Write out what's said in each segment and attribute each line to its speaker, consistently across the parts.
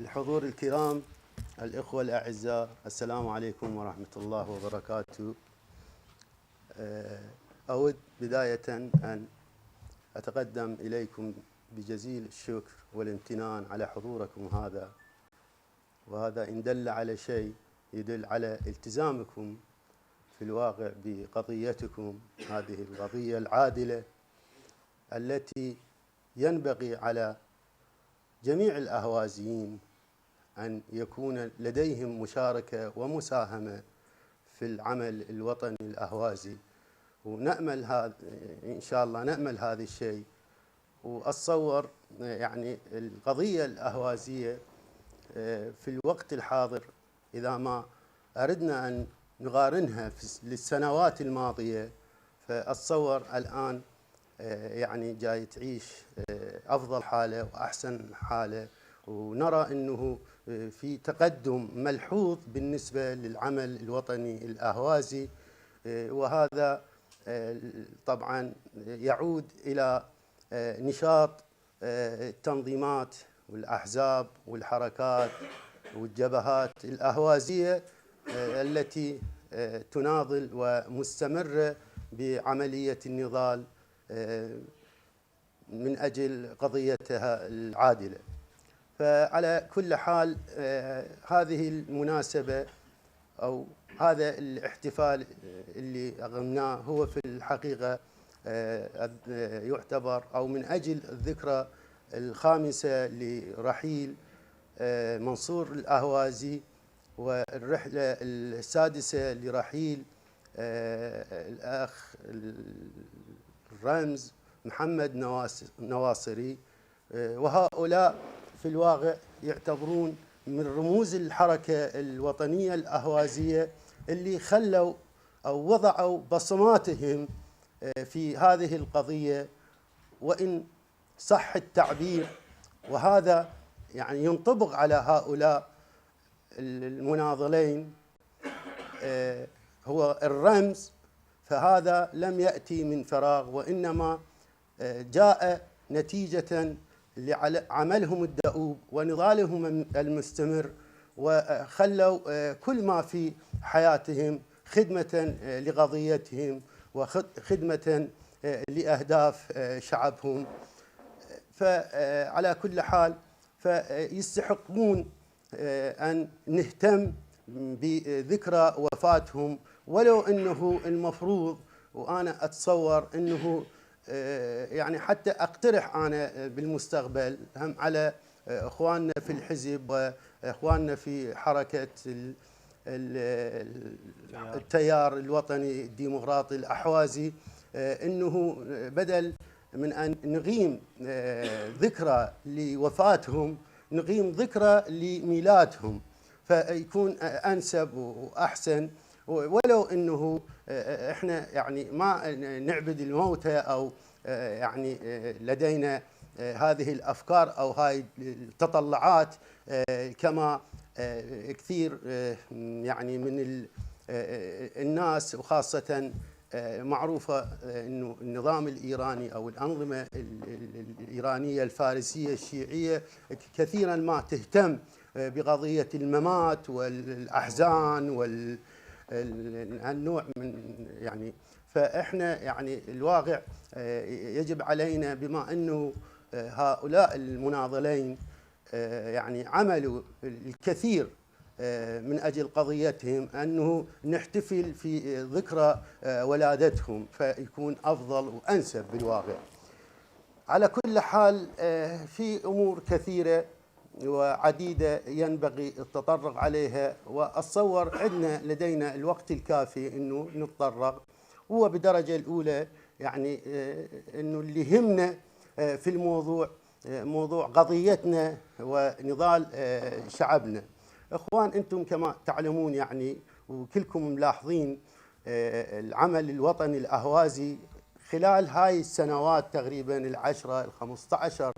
Speaker 1: الحضور الكرام، الإخوة الأعزاء، السلام عليكم ورحمة الله وبركاته. أود بداية أن أتقدم إليكم بجزيل الشكر والامتنان على حضوركم هذا، وهذا إن دل على شيء يدل على التزامكم في الواقع بقضيتكم، هذه القضية العادلة التي ينبغي على جميع الأهوازيين أن يكون لديهم مشاركة ومساهمة في العمل الوطني الأهوازي، ونأمل هذا إن شاء الله، نأمل هذا الشيء. وأتصور يعني القضية الأهوازية في الوقت الحاضر، إذا ما أردنا أن نقارنها للسنوات الماضية، فأتصور الآن يعني جاي تعيش أفضل حالة وأحسن حالة، ونرى أنه في تقدم ملحوظ بالنسبة للعمل الوطني الأهوازي، وهذا طبعا يعود إلى نشاط التنظيمات والأحزاب والحركات والجبهات الأهوازية التي تناضل ومستمرة بعملية النضال من أجل قضيتها العادلة. فعلى كل حال، هذه المناسبة أو هذا الاحتفال اللي أقمناه هو في الحقيقة يعتبر أو من أجل الذكرى الخامسة لرحيل منصور الأهوازي، والرحلة السادسة لرحيل الأخ الرمز محمد نواصري، وهؤلاء في الواقع يعتبرون من رموز الحركة الوطنية الأهوازية اللي خلوا أو وضعوا بصماتهم في هذه القضية، وإن صح التعبير، وهذا يعني ينطبق على هؤلاء المناضلين، هو الرمز. فهذا لم يأتي من فراغ، وإنما جاء نتيجة لعملهم الدؤوب ونضالهم المستمر، وخلوا كل ما في حياتهم خدمة لقضيتهم وخدمة لأهداف شعبهم. فعلى كل حال فيستحقون أن نهتم بذكرى وفاتهم، ولو أنه المفروض، وأنا أتصور أنه يعني حتى أقترح أنا بالمستقبل هم على إخواننا في الحزب وإخواننا في حركة التيار الوطني الديمقراطي الأحوازي، أنه بدل من أن نقيم ذكرى لوفاتهم نقيم ذكرى لميلادهم، فيكون أنسب وأحسن. ولو أنه إحنا يعني ما نعبد الموتى أو يعني لدينا هذه الأفكار أو هاي التطلعات كما كثير يعني من الناس، وخاصة معروفة أنه النظام الإيراني أو الأنظمة الإيرانية الفارسية الشيعية كثيرا ما تهتم بقضية الممات والأحزان والنوع من يعني. فإحنا يعني الواقع يجب علينا، بما أنه هؤلاء المناضلين يعني عملوا الكثير من أجل قضيتهم، أنه نحتفل في ذكرى ولادتهم، فيكون أفضل وأنسب بالواقع. على كل حال، في أمور كثيرة وعديدة ينبغي التطرق عليها، وأتصور عندنا لدينا الوقت الكافي أنه نتطرق. هو بدرجة الأولى يعني أنه اللي يهمنا في الموضوع موضوع قضيتنا ونضال شعبنا. إخوان، أنتم كما تعلمون يعني وكلكم ملاحظين العمل الوطني الأهوازي خلال هاي السنوات تقريبا 10 15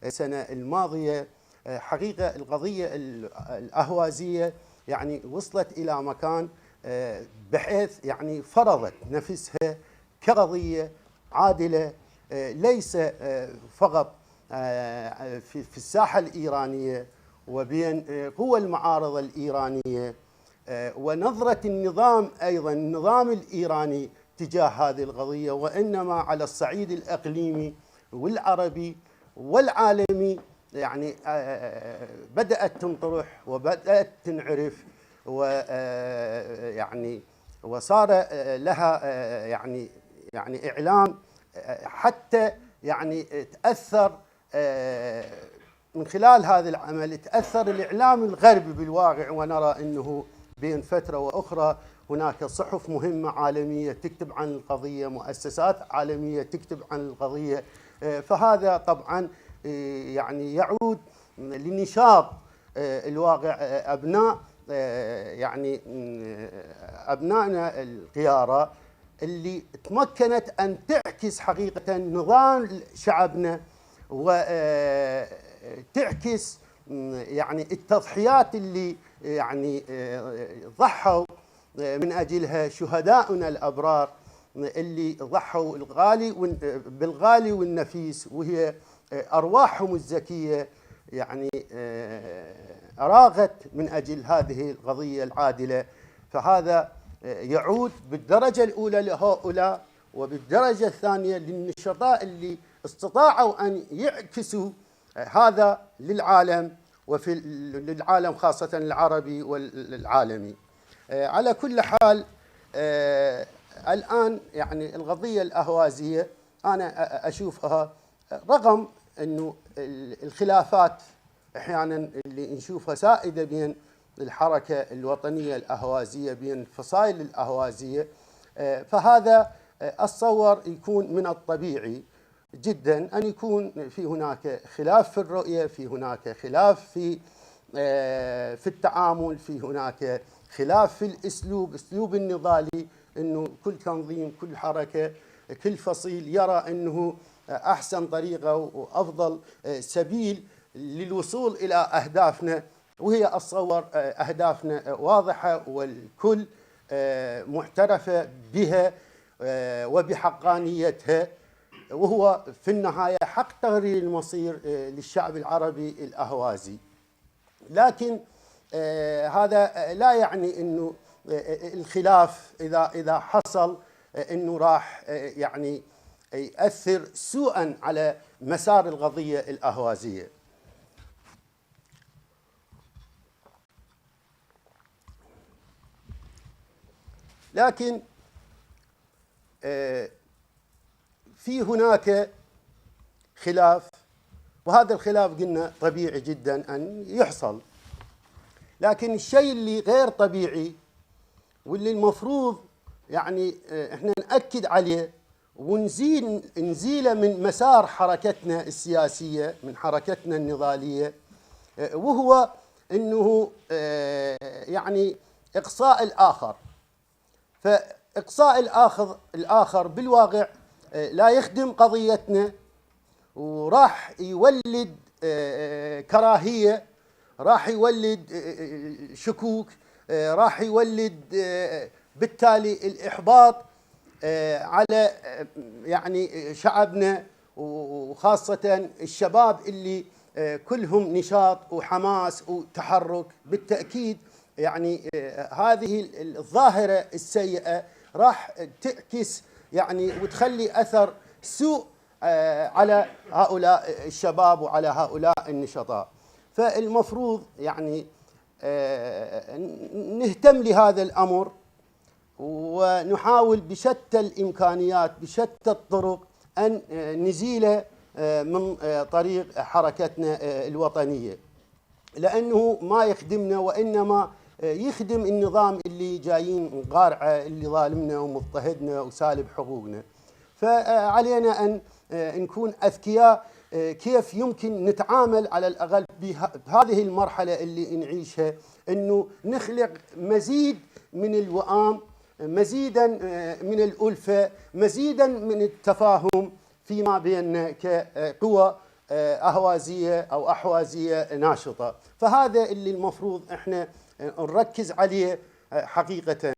Speaker 1: سنة الماضية، حقيقة القضية الأهوازية يعني وصلت إلى مكان بحيث يعني فرضت نفسها كقضية عادلة، ليس فقط في الساحة الإيرانية وبين قوى المعارضة الإيرانية ونظرة النظام أيضا النظام الإيراني تجاه هذه القضية، وإنما على الصعيد الإقليمي والعربي والعالمي يعني بدأت تنطرح وبدأت تنعرف، ويعني وصار لها يعني إعلام حتى يعني تأثر من خلال هذا العمل تأثر الإعلام الغربي بالواقع، ونرى أنه بين فترة وأخرى هناك صحف مهمة عالمية تكتب عن القضية، مؤسسات عالمية تكتب عن القضية. فهذا طبعا يعني يعود لنشاط الواقع أبناء يعني أبنائنا القيارة اللي تمكنت أن تعكس حقيقة نظام شعبنا وتعكس يعني التضحيات اللي يعني ضحوا من أجلها شهداؤنا الأبرار اللي ضحوا بالغالي والنفيس، وهي أرواحهم الزكية يعني أراغت من أجل هذه القضية العادلة. فهذا يعود بالدرجة الأولى لهؤلاء، وبالدرجة الثانية للنشطاء اللي استطاعوا أن يعكسوا هذا للعالم، وفي للعالم خاصة العربي والعالمي. على كل حال الآن يعني القضية الأهوازية أنا أشوفها رغم أنه الخلافات أحيانا اللي نشوفها سائدة بين الحركة الوطنية الأهوازية بين فصائل الأهوازية، فهذا أتصور يكون من الطبيعي جدا أن يكون في هناك خلاف في الرؤية، في هناك خلاف في التعامل، في هناك خلاف في أسلوب النضالي، أنه كل تنظيم كل حركة كل فصيل يرى أنه أحسن طريقة وأفضل سبيل للوصول إلى أهدافنا، وهي أتصور أهدافنا واضحة والكل معترفة بها وبحقانيتها، وهو في النهاية حق تغيير المصير للشعب العربي الأهوازي. لكن هذا لا يعني أنه الخلاف إذا حصل أنه راح يعني يؤثر سوءا على مسار القضية الأهوازية. لكن في هناك خلاف، وهذا الخلاف قلنا طبيعي جدا أن يحصل، لكن الشيء اللي غير طبيعي واللي المفروض يعني احنا نأكد عليه ونزيله من مسار حركتنا السياسية من حركتنا النضالية، وهو أنه يعني إقصاء الآخر. فإقصاء الآخر بالواقع لا يخدم قضيتنا، وراح يولد كراهية، راح يولد شكوك، راح يولد بالتالي الإحباط على يعني شعبنا، وخاصة الشباب اللي كلهم نشاط وحماس وتحرك. بالتأكيد يعني هذه الظاهرة السيئة راح تعكس يعني وتخلي أثر سوء على هؤلاء الشباب وعلى هؤلاء النشطاء. فالمفروض يعني نهتم لهذا الأمر، ونحاول بشتى الإمكانيات بشتى الطرق أن نزيله من طريق حركتنا الوطنية، لأنه ما يخدمنا وإنما يخدم النظام اللي جايين قارعة اللي ظالمنا ومضطهدنا وسالب حقوقنا. فعلينا أن نكون أذكياء كيف يمكن نتعامل على الأقل بهذه المرحلة اللي نعيشها، أنه نخلق مزيد من الوئام، مزيدا من الألفة، مزيدا من التفاهم فيما بيننا كقوى أهوازية أو أحوازية ناشطة. فهذا اللي المفروض إحنا نركز عليه حقيقة.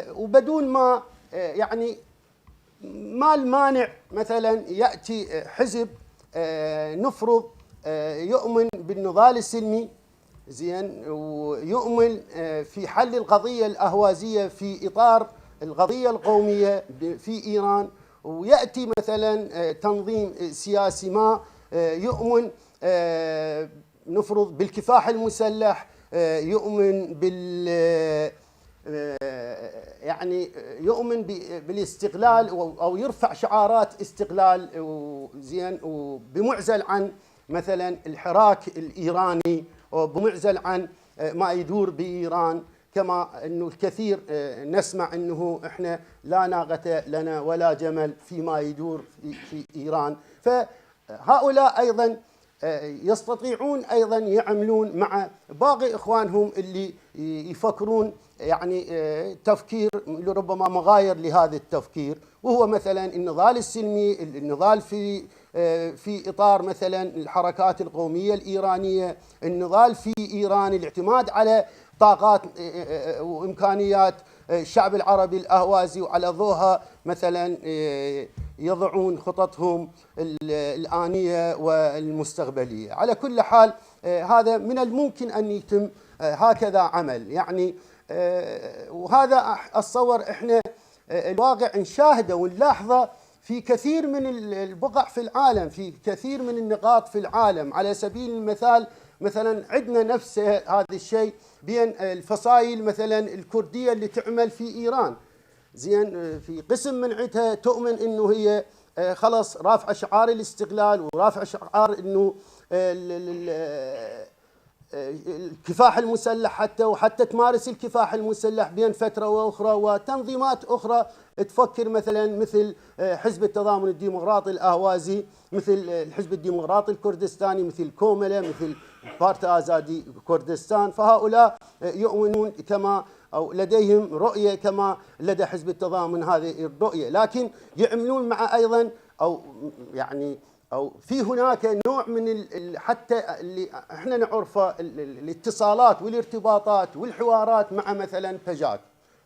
Speaker 1: وبدون ما يعني ما المانع مثلا يأتي حزب نفرض يؤمن بالنضال السلمي، زين، ويؤمن في حل القضية الأهوازية في إطار القضية القومية في إيران، ويأتي مثلا تنظيم سياسي ما يؤمن نفرض بالكفاح المسلح، يؤمن يعني يؤمن بالاستقلال أو يرفع شعارات استقلال، زين، وبمعزل عن مثلا الحراك الإيراني، وبمعزل عن ما يدور بإيران، كما أنه الكثير نسمع أنه إحنا لا ناقة لنا ولا جمل فيما يدور في إيران. فهؤلاء أيضا يستطيعون أيضا يعملون مع باقي إخوانهم اللي يفكرون يعني تفكير ربما مغاير لهذا التفكير، وهو مثلا النضال السلمي، النضال في إطار مثلا الحركات القومية الإيرانية، النضال في إيران، الاعتماد على طاقات وإمكانيات الشعب العربي الأهوازي، وعلى ضوءها مثلا يضعون خططهم الآنية والمستقبلية. على كل حال هذا من الممكن أن يتم هكذا عمل، يعني وهذا أتصور إحنا الواقع نشاهده ونلاحظه في كثير من البقع في العالم، في كثير من النقاط في العالم. على سبيل المثال مثلا عندنا نفس هذا الشيء بين الفصائل مثلا الكردية اللي تعمل في إيران، زين، في قسم من عندها تؤمن انه هي خلص رافعه شعار الاستقلال ورافعه شعار انه الكفاح المسلح، حتى تمارس الكفاح المسلح بين فتره واخرى، وتنظيمات اخرى تفكر مثلا مثل حزب التضامن الديمقراطي الاهوازي، مثل الحزب الديمقراطي الكردستاني، مثل كومله، مثل بارتي آزادي كردستان. فهؤلاء يؤمنون كما أو لديهم رؤية كما لدى حزب التضامن هذه الرؤية، لكن يعملون مع أيضا أو يعني أو في هناك نوع من حتى اللي احنا نعرفه الاتصالات والارتباطات والحوارات مع مثلا بجات،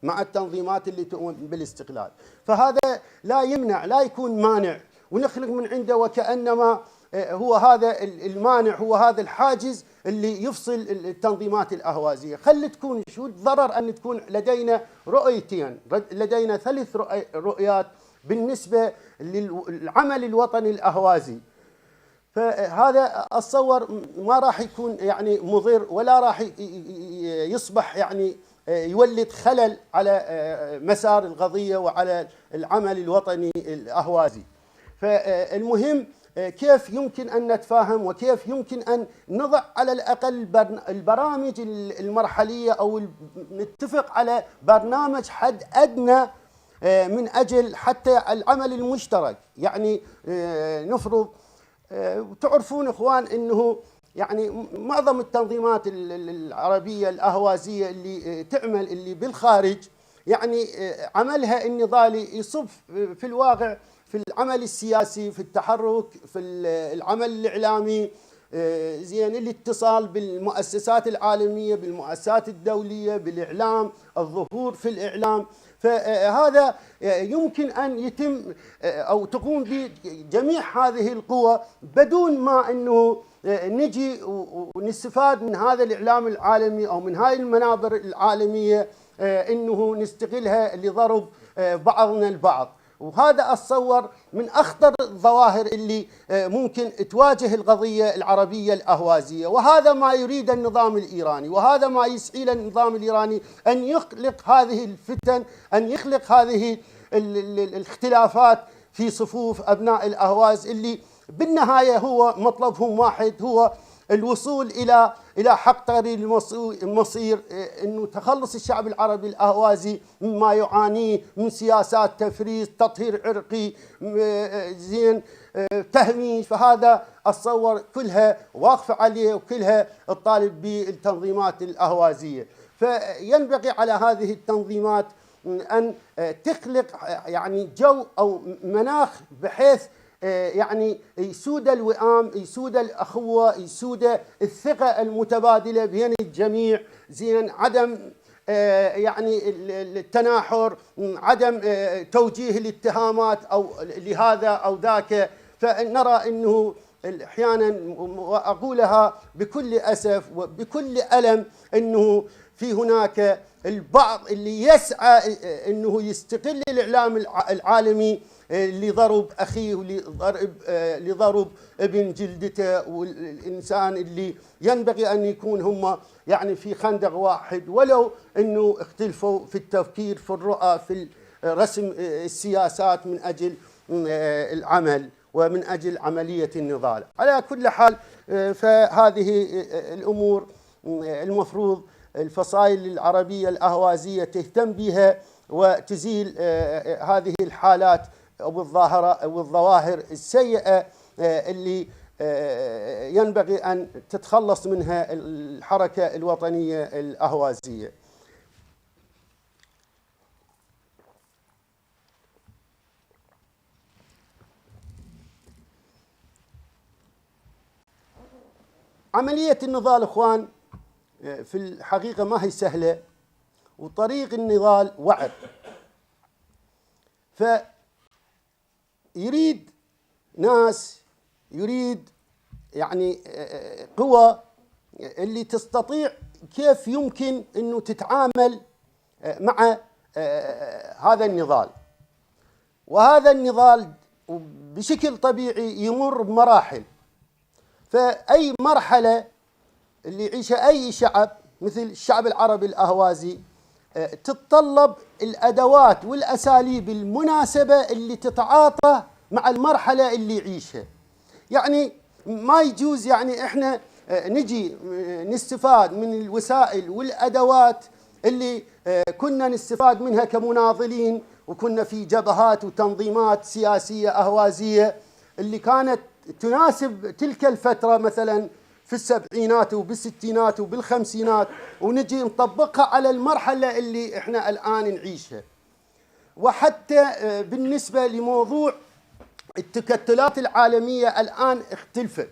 Speaker 1: مع التنظيمات اللي تؤمن بالاستقلال. فهذا لا يمنع، لا يكون مانع ونخلق من عنده وكأنما هو هذا المانع، هو هذا الحاجز اللي يفصل التنظيمات الأهوازية. خلي تكون شو الضرر أن تكون لدينا رؤيتين، لدينا 3 رؤيات بالنسبة للعمل الوطني الأهوازي. فهذا أتصور ما راح يكون يعني مضر، ولا راح يصبح يعني يولد خلل على مسار القضية وعلى العمل الوطني الأهوازي. فالمهم كيف يمكن أن نتفاهم، وكيف يمكن أن نضع على الأقل البرامج المرحلية، أو نتفق على برنامج حد أدنى من أجل حتى العمل المشترك. يعني نفرض، تعرفون إخوان أنه يعني معظم التنظيمات العربية الأهوازية اللي تعمل اللي بالخارج، يعني عملها النضالي يصب في الواقع في العمل السياسي، في التحرك، في العمل الإعلامي، زين، الاتصال بالمؤسسات العالمية، بالمؤسسات الدولية، بالإعلام، الظهور في الإعلام. فهذا يمكن أن يتم أو تقوم بجميع هذه القوى بدون ما أنه نجي ونستفاد من هذا الإعلام العالمي أو من هذه المنابر العالمية أنه نستغلها لضرب بعضنا البعض. وهذا أتصور من أخطر الظواهر اللي ممكن تواجه القضية العربية الأهوازية، وهذا ما يريد النظام الإيراني، وهذا ما يسعي النظام الإيراني أن يخلق هذه الفتن، أن يخلق هذه الاختلافات في صفوف أبناء الأهواز، اللي بالنهاية هو مطلبهم واحد، هو الوصول إلى حق طريق المصير، أنه تخلص الشعب العربي الأهوازي مما يعانيه من سياسات تفريز، تطهير عرقي، زين، تهميش. فهذا أتصور كلها واقفة عليه، وكلها الطالب بالتنظيمات الأهوازية. فينبغي على هذه التنظيمات أن تخلق يعني جو أو مناخ بحيث يعني يسود الوئام، يسود الأخوة، يسود الثقة المتبادلة بين الجميع، زين، عدم يعني التناحر، عدم توجيه الاتهامات أو لهذا أو ذاك. فنرى أنه أحيانا وأقولها بكل أسف وبكل ألم أنه في هناك البعض اللي يسعى أنه يستغل الإعلام العالمي لضرب أخيه لضرب ابن جلدته، والإنسان اللي ينبغي أن يكون هم يعني في خندق واحد ولو أنه اختلفوا في التفكير في الرؤى في رسم السياسات من أجل العمل ومن أجل عملية النضال. على كل حال فهذه الأمور المفروض الفصائل العربية الأهوازية تهتم بها وتزيل هذه الحالات والظواهر السيئة اللي ينبغي أن تتخلص منها الحركة الوطنية الأهوازية. عملية النضال إخوان في الحقيقة ما هي سهلة، وطريق النضال وعر، فيريد ناس، يريد يعني قوى اللي تستطيع كيف يمكن أنه تتعامل مع هذا النضال. وهذا النضال بشكل طبيعي يمر بمراحل، فأي مرحلة اللي يعيشها أي شعب مثل الشعب العربي الأهوازي تتطلب الأدوات والأساليب المناسبة اللي تتعاطى مع المرحلة اللي يعيشها. يعني ما يجوز يعني إحنا نجي نستفاد من الوسائل والأدوات اللي كنا نستفاد منها كمناضلين، وكنا في جبهات وتنظيمات سياسية أهوازية اللي كانت تناسب تلك الفترة مثلا في السبعينات وبالستينات وبالخمسينات، ونجي نطبقها على المرحلة اللي احنا الآن نعيشها. وحتى بالنسبة لموضوع التكتلات العالمية الآن اختلفت،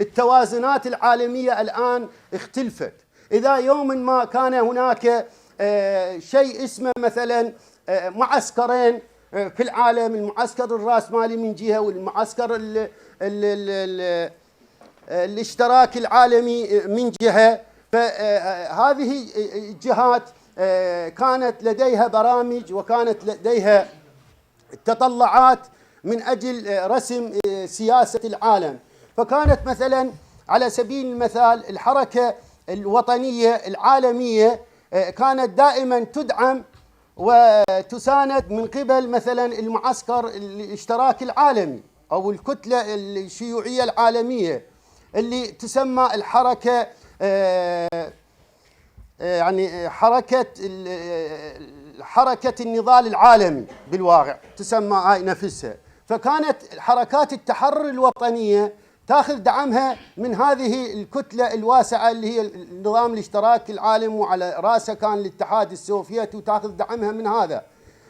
Speaker 1: التوازنات العالمية الآن اختلفت. إذا يوم ما كان هناك شيء اسمه مثلا معسكرين في العالم، المعسكر الرأسمالي من جهة والمعسكر الاشتراك العالمي من جهة، فهذه الجهات كانت لديها برامج وكانت لديها تطلعات من أجل رسم سياسة العالم. فكانت مثلا على سبيل المثال الحركة الوطنية العالمية كانت دائما تدعم وتساند من قبل مثلا المعسكر الاشتراك العالمي أو الكتلة الشيوعية العالمية اللي تسمى الحركة يعني حركة النضال العالمي بالواقع تسمى هاي نفسها. فكانت حركات التحرر الوطنية تاخذ دعمها من هذه الكتلة الواسعة اللي هي النظام الاشتراكي العالمي، وعلى رأسها كان الاتحاد السوفيتي وتاخذ دعمها من هذا.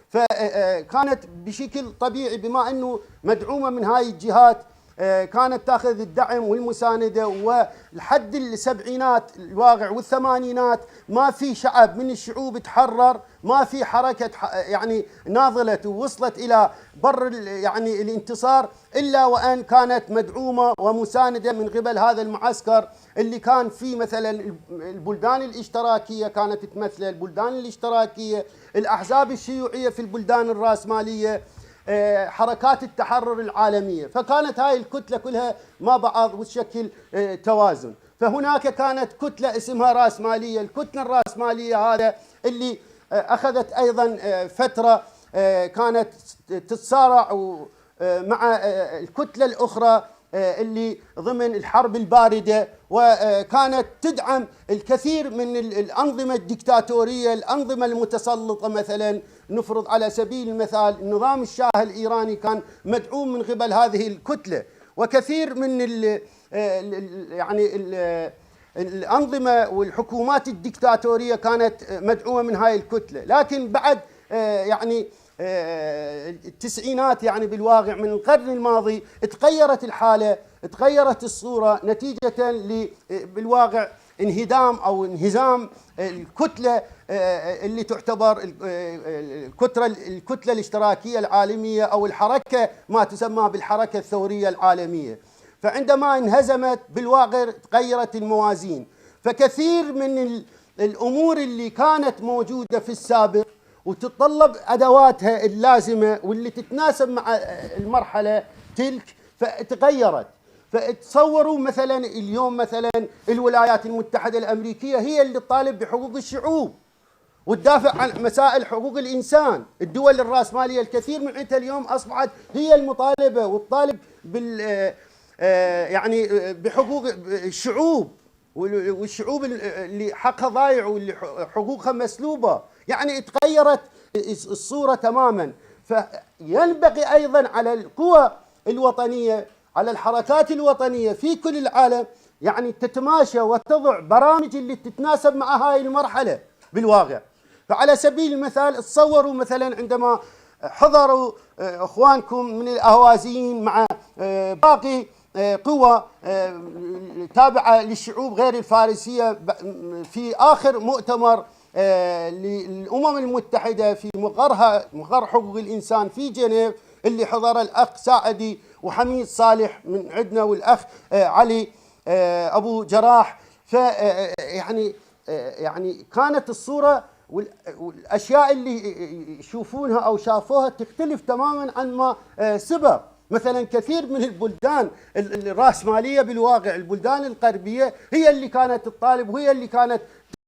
Speaker 1: فكانت بشكل طبيعي بما أنه مدعومة من هاي الجهات كانت تاخذ الدعم والمساندة. ولحد السبعينات الواقع والثمانينات ما في شعب من الشعوب تحرر، ما في حركة يعني ناضلت ووصلت إلى بر يعني الانتصار إلا وأن كانت مدعومة ومساندة من قبل هذا المعسكر اللي كان فيه مثلا البلدان الاشتراكية كانت تمثل البلدان الاشتراكية، الأحزاب الشيوعية في البلدان الرأسمالية، حركات التحرر العالمية. فكانت هاي الكتلة كلها مع بعض وتشكل توازن. فهناك كانت كتلة اسمها رأسمالية، الكتلة الرأسمالية هذا اللي أخذت أيضا فترة كانت تتصارع مع الكتلة الأخرى اللي ضمن الحرب الباردة، وكانت تدعم الكثير من الأنظمة الدكتاتورية، الأنظمة المتسلطة. مثلا نفرض على سبيل المثال النظام الشاه الإيراني كان مدعوم من قبل هذه الكتلة، وكثير من يعني الأنظمة والحكومات الدكتاتورية كانت مدعومة من هاي الكتلة. لكن بعد يعني التسعينات يعني بالواقع من القرن الماضي تغيرت الحالة، تغيرت الصورة نتيجة بالواقع انهدام أو انهزام الكتلة اللي تعتبر الكتلة الاشتراكية العالمية أو الحركة ما تسمى بالحركة الثورية العالمية. فعندما انهزمت بالواقع تغيرت الموازين. فكثير من الأمور اللي كانت موجودة في السابق وتتطلب أدواتها اللازمة واللي تتناسب مع المرحلة تلك فتغيرت. فتصوروا مثلا اليوم مثلا الولايات المتحدة الأمريكية هي اللي تطالب بحقوق الشعوب وتدافع عن مسائل حقوق الإنسان. الدول الرأسمالية الكثير من عندها اليوم أصبحت هي المطالبة وتطالب بال يعني بحقوق الشعوب، والشعوب اللي حقها ضايع واللي حقوقها مسلوبة. يعني تغيرت الصورة تماما. فينبغي أيضا على القوى الوطنية، على الحركات الوطنية في كل العالم يعني تتماشى وتضع برامج اللي تتناسب مع هاي المرحلة بالواقع. فعلى سبيل المثال تصوروا مثلا عندما حضروا اخوانكم من الاهوازيين مع باقي قوى تابعه للشعوب غير الفارسيه في اخر مؤتمر للامم المتحده في مقر حقوق الانسان في جنيف، اللي حضر الاخ ساعدي وحميد صالح من عندنا والاخ علي ابو جراح. ف يعني كانت الصوره والاشياء اللي يشوفونها او شافوها تختلف تماما عن ما سبق. مثلا كثير من البلدان الراسماليه بالواقع البلدان الغربيه هي اللي كانت تطالب وهي اللي كانت